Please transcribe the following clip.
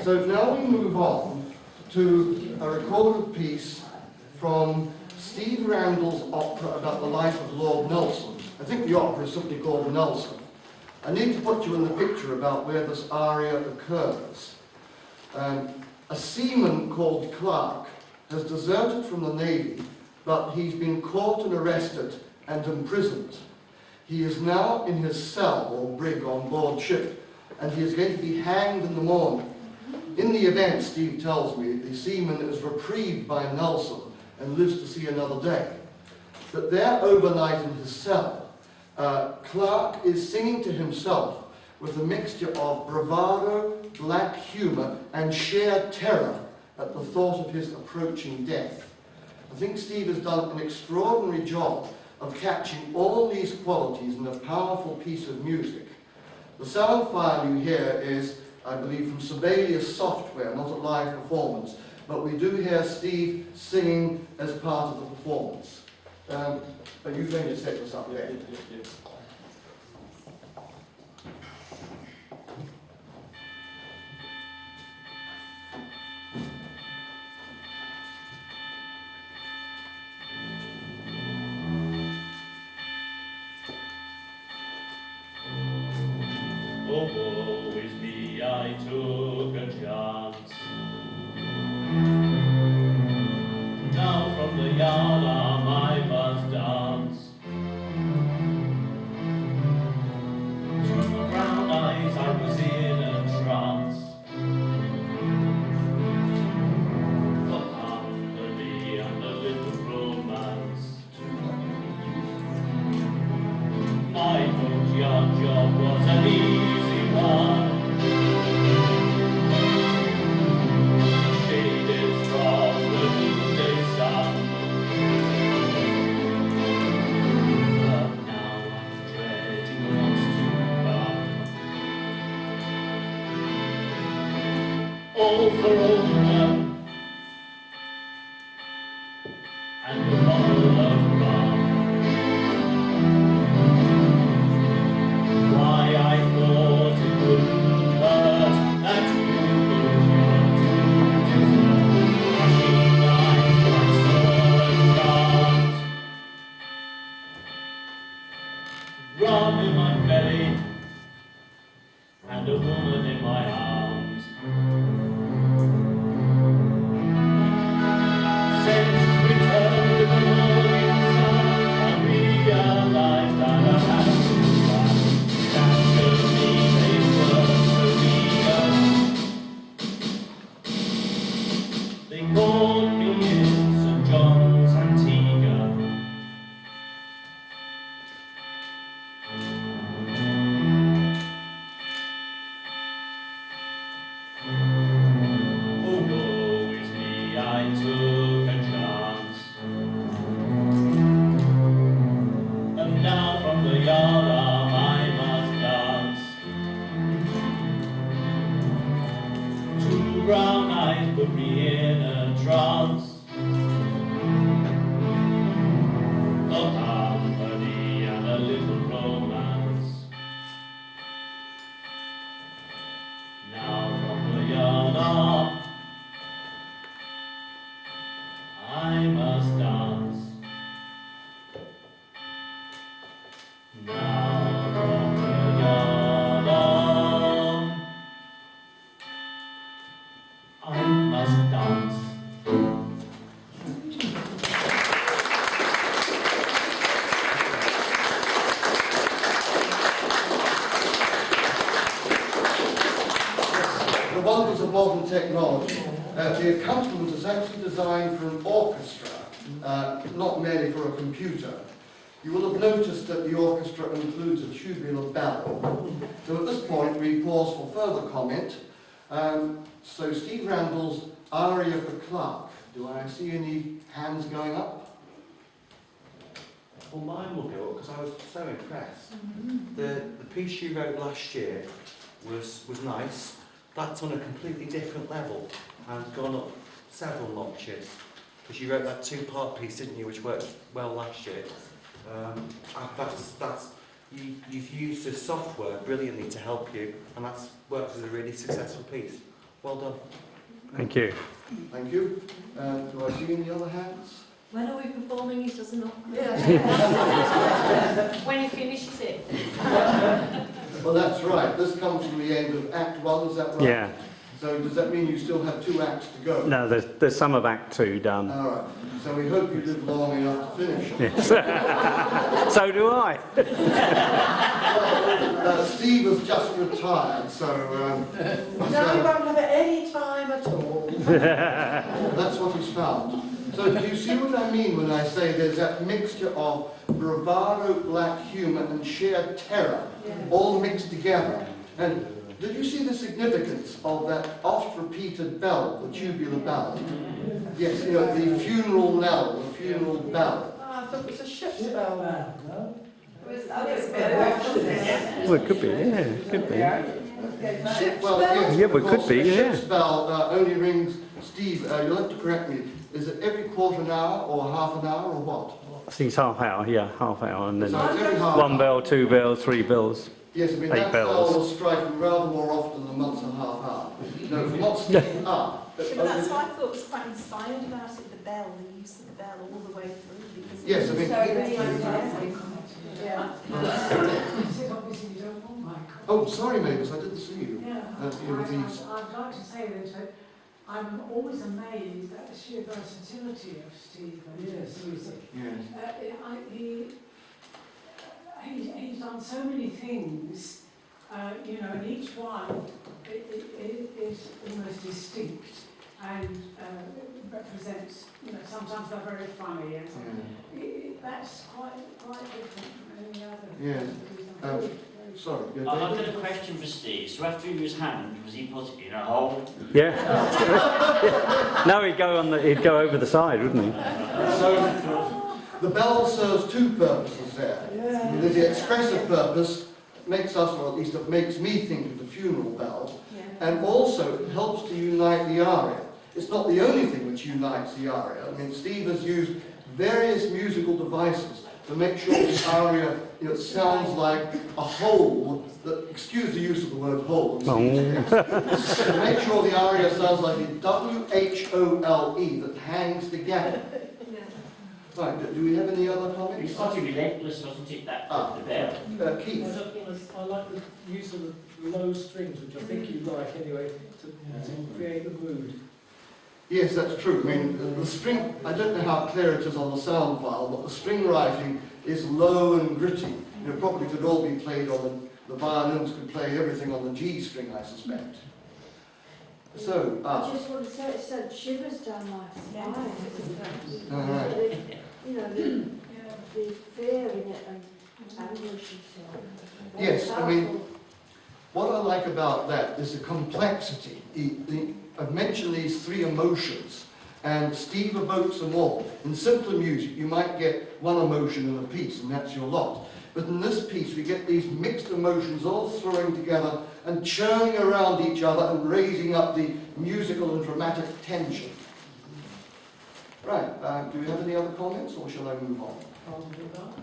So now we move on to a recorded piece from Steve Randall's opera about the life of Lord Nelson. I think the opera is simply called Nelson. I need to put you in the picture about where this aria occurs. A seaman called Clark has deserted from the Navy, but he's been caught and arrested and imprisoned. He is now in his cell or brig on board ship, and he is going to be hanged in the morning. In the event, Steve tells me, the seaman is reprieved by Nelson and lives to see another day. But there overnight in his cell, Clark is singing to himself with a mixture of bravado, black humour, and sheer terror at the thought of his approaching death. I think Steve has done an extraordinary job of catching all these qualities in a powerful piece of music. The sound file you hear is, I believe, from Sibelius software, not a live performance, but we do hear Steve singing as part of the performance. Are you going to set this up? Yeah. Oh, woe is me, I took a chance. Now from the yardarm I must dance. To brown eyes I was in a trance. For company and a little romance. I thought your job was an easy one. Shaded from the noonday sun. But now I'm dreading what's to come. All for old and a bottle of rum. Why I thought it wouldn't hurt that you put your duties rushing eyes like servants. Rum in my belly and a woman in my arms. Since returned in the morning sun, I realized that I had to run. Naturally, they were so eager. They called me in St. John's, Antigua. Oh, woe is me, I took a chance. And now from the yardarm I must dance. Two brown eyes put me in a trance. A company and a little romance. Now from the yardarm I must dance. Now from the yardarm I must dance. The wonders of modern technology. The accompaniment is actually designed for an orchestra, not merely for a computer. You will have noticed that the orchestra includes a tubular barrel. So at this point we pause for further comment. So Steve Randall's aria for Clark. Do I see any hands going up? Well, mine will go up because I was so impressed. The piece you wrote last year was nice. That's on a completely different level and gone up several notches. Because you wrote that two-part piece, didn't you, which worked well last year. You've used the software brilliantly to help you, and that's worked as a really successful piece. Well done. Thank you. Thank you. Do I see any other hands? When are we performing? He doesn't know. When he finishes it. Well, that's right. This comes from the end of Act 1, is that right? Yeah. So does that mean you still have 2 acts to go? No, there's some of Act 2 done. All right. So we hope you live long enough to finish it. Yes. So do I. Steve has just retired, so... No, you won't have any time at all. That's what he's found. So do you see what I mean when I say there's that mixture of bravado, black humour and sheer terror, all mixed together? And did you see the significance of that oft-repeated bell, the tubular bell? Yes, you know, the funeral knell, the funeral bell. Oh, I thought it was a ship's bell. Well, it could be, yeah, it could be. Ship's Well, bell? yes, Yeah, but of it course, could be, the yeah. ship's bell only rings, Steve, you'll have to correct me, is it every quarter an hour or half an hour or what? I think it's half hour, yeah, half hour, and then So it's every half 1 hour. bell, 2 bells, 3 bells. Yes, I mean, 8 that bell bells. was striking rather more often than once in a half hour. No, from what Steve up. But that's what I thought was quite inspired about it, the bell, the use of the bell all the way through. Because Yes, I mean... Oh, sorry, Mavis, I didn't see you. With these. I'd like to say that I'm always amazed at the sheer versatility of Steve and his music. Yes. He's done so many things, you know, and each one is almost distinct and represents, you know, sometimes they're very funny and that's quite different from any other. Yes. Sorry. I've got a question for Steve. So after he was hanged, was he put in a hole? Yeah. No, he'd go over the side, wouldn't he? So, the bell serves 2 purposes there. There's the expressive purpose, makes us, or at least it makes me think of the funeral bell, and also it helps to unite the aria. It's not the only thing which unites the aria. I mean, Steve has used various musical devices to make sure the aria, you know, sounds like a whole, that, excuse the use of the word whole, to make sure the aria sounds like a W-H-O-L-E that hangs together. Right, do we have any other comments? It's quite relentless, wasn't it, that the bell? Keith? I like the use of the low strings, which I think you like anyway, to create the mood. Yes, that's true. I mean, the string, I don't know how clear it is on the sound file, but the string writing is low and gritty. You know, probably could all be played on the violins could play everything on the G string, I suspect. So, I just want to say it sent shivers down my spine. all right. You know, the fear in it and anguish and so on. Yes, I mean, what I like about that is the complexity. I've mentioned these 3 emotions, and Steve evokes them all. In simpler music, you might get one emotion in a piece, and that's your lot. But in this piece, we get these mixed emotions all throwing together and churning around each other and raising up the musical and dramatic tension. Right, do we have any other comments, or shall I move on? I'll do that.